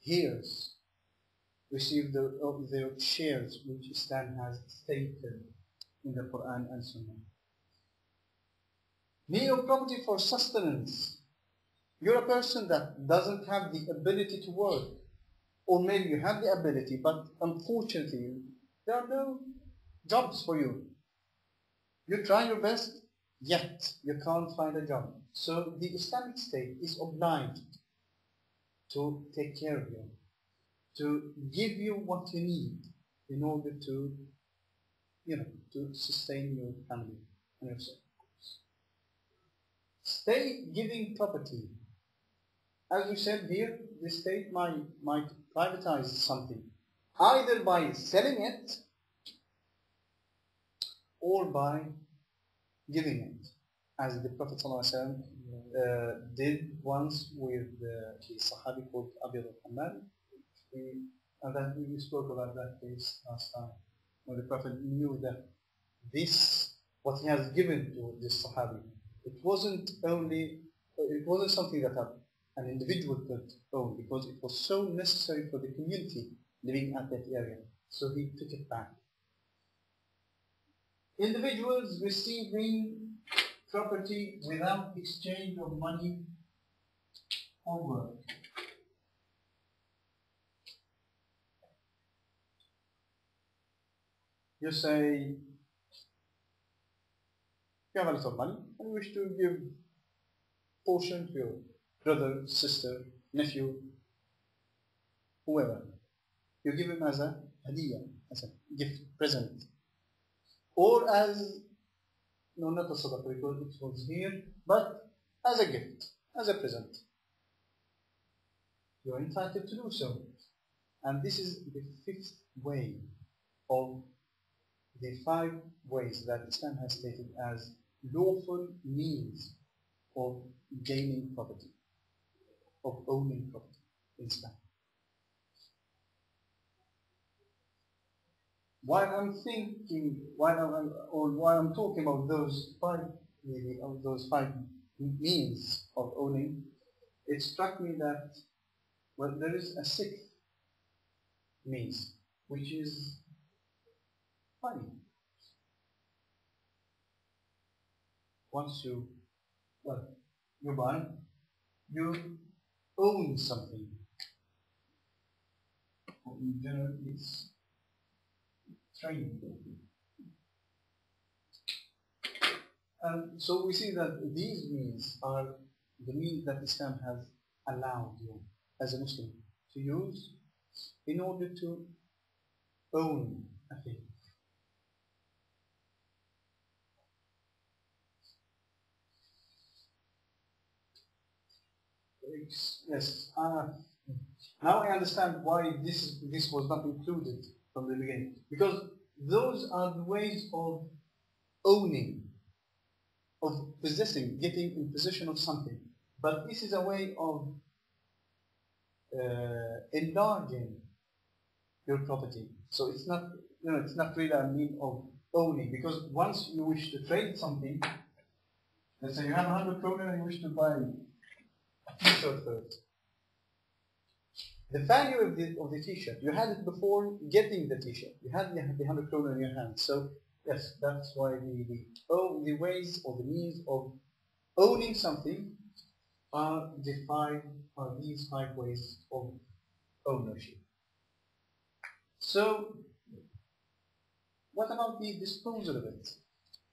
heirs receive their shares which Islam has stated in the Quran and Sunnah. Need of property for sustenance. You're a person that doesn't have the ability to work, or maybe you have the ability, but unfortunately there are no jobs for you. You try your best, yet you can't find a job. So the Islamic State is obliged to take care of you, to give you what you need in order to, to sustain your family and yourself. State giving property. As we said here, the state might privatize something, either by selling it or by giving it, as the Prophet ﷺ did once with the Sahabi called Abi al-Hamad. And we spoke about that case last time, when the Prophet knew that what he has given to this Sahabi, it wasn't something that an individual could own, because it was so necessary for the community living at that area. So he took it back. Individuals receiving property without exchange of money or work. You say, you have a lot of money and you wish to give portion to your brother, sister, nephew, whoever. You give him as a hadiyah, as a gift, present. Or as, no, not a sadaqah because it was here, but as a gift, as a present. You are entitled to do so. And this is the fifth way of the 5 ways that Islam has stated as lawful means of gaining property, of owning property in Islam. While I'm talking about those 5 means of owning, it struck me that there is a 6th means, which is money. Once you buy, you own something. In general, it's trading. And so we see that these means are the means that Islam has allowed you as a Muslim to use in order to own a thing. Yes. Now I understand why this was not included from the beginning. Because those are the ways of owning, of possessing, getting in possession of something. But this is a way of enlarging your property. So it's not, it's not really a mean of owning. Because once you wish to trade something, let's say you have 100 kroner and you wish to buy a t-shirt for it. The value of the t-shirt, you had it before getting the t-shirt. You had the 100 kroner in your hand. So yes, that's why the ways or the means of owning something are these 5 ways of ownership. So what about the disposal of it?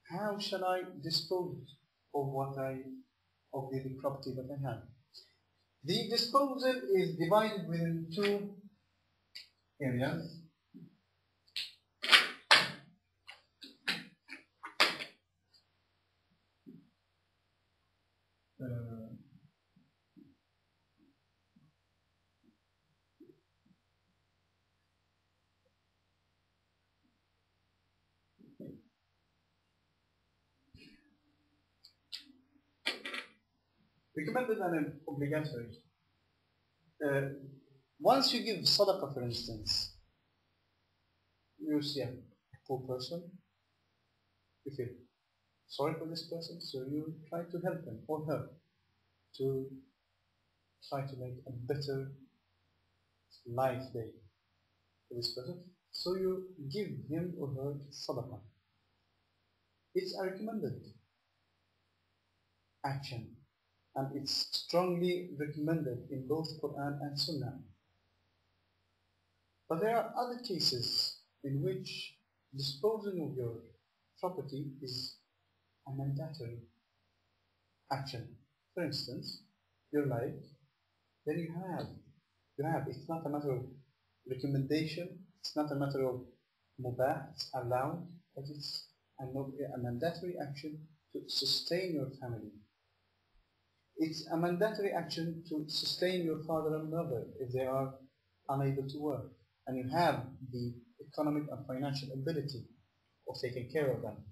How shall I dispose of the property that I have? The disposal is divided within 2 areas. Recommended and obligatory. Once you give sadaqah, for instance, you see a poor person, you feel sorry for this person, so you try to help him or her to try to make a better life day for this person. So you give him or her sadaqah. It's a recommended action, and it's strongly recommended in both Quran and Sunnah. But there are other cases in which disposing of your property is a mandatory action. For instance, your life, then you have, it's not a matter of recommendation, it's not a matter of mubah, it's allowed, but it's a mandatory action to sustain your family. It's a mandatory action to sustain your father and mother if they are unable to work, and you have the economic and financial ability of taking care of them.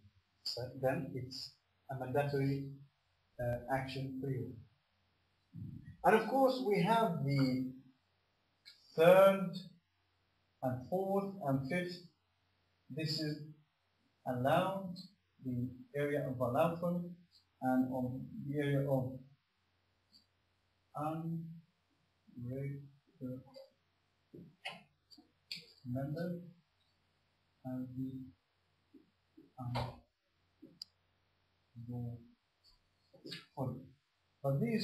So then it's a mandatory action for you. And of course we have the third and fourth and fifth. This is allowed, the area of allowable, and on the area of unrecommended, and the but these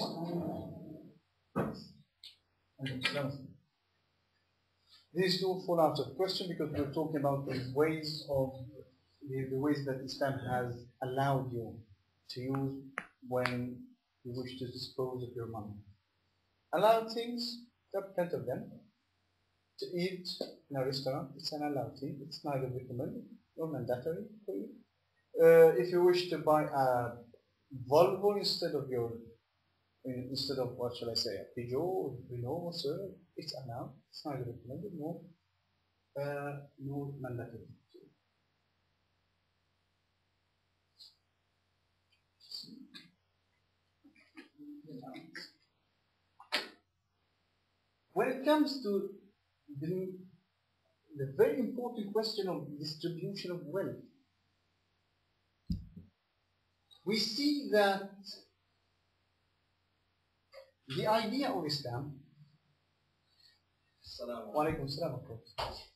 two fall out of question because we're talking about the ways that Islam has allowed you to use when you wish to dispose of your money. Allowed things, there are plenty of them. To eat in a restaurant, it's an allowed thing. It's neither recommended nor mandatory for you. If you wish to buy a Volvo instead of what shall I say, a Peugeot, Renault, whatsoever, it's allowed. It's neither recommended nor mandatory. When it comes to the very important question of distribution of wealth, we see that the idea of Islam,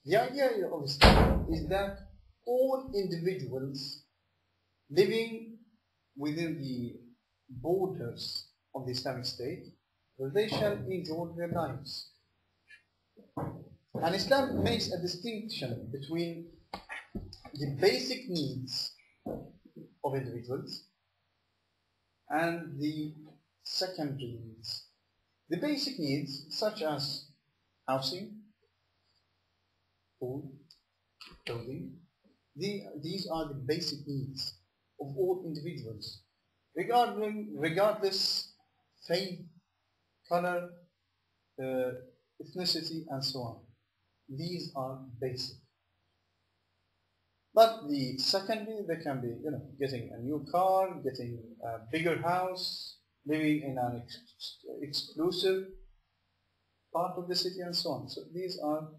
the idea of Islam is that all individuals living within the borders of the Islamic State, they shall enjoy their lives. And Islam makes a distinction between the basic needs of individuals and the secondary needs. The basic needs, such as housing, food, clothing, these are the basic needs of all individuals, regardless faith, color, ethnicity, and so on. These are basic. But the secondary, they can be, getting a new car, getting a bigger house, living in an exclusive part of the city, and so on. So these are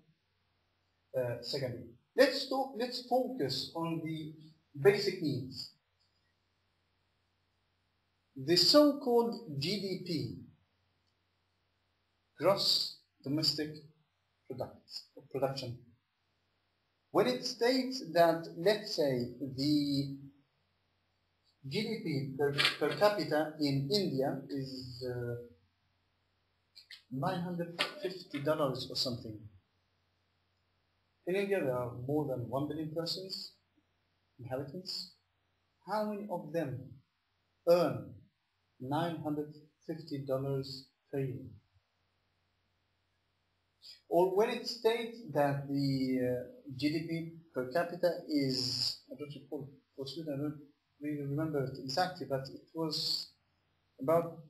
secondary. Let's focus on the basic needs. The so-called GDP, gross domestic production. When it states that, let's say, the GDP per capita in India is $950 or something. In India there are more than 1 billion persons, inhabitants. How many of them earn $950 per year? Or when it states that the GDP per capita is, I don't recall, for Sweden, I don't really remember it exactly, but it was about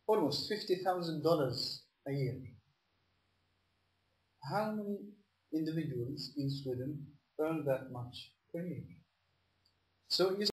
almost $50,000 a year. How many individuals in Sweden earn that much per year? So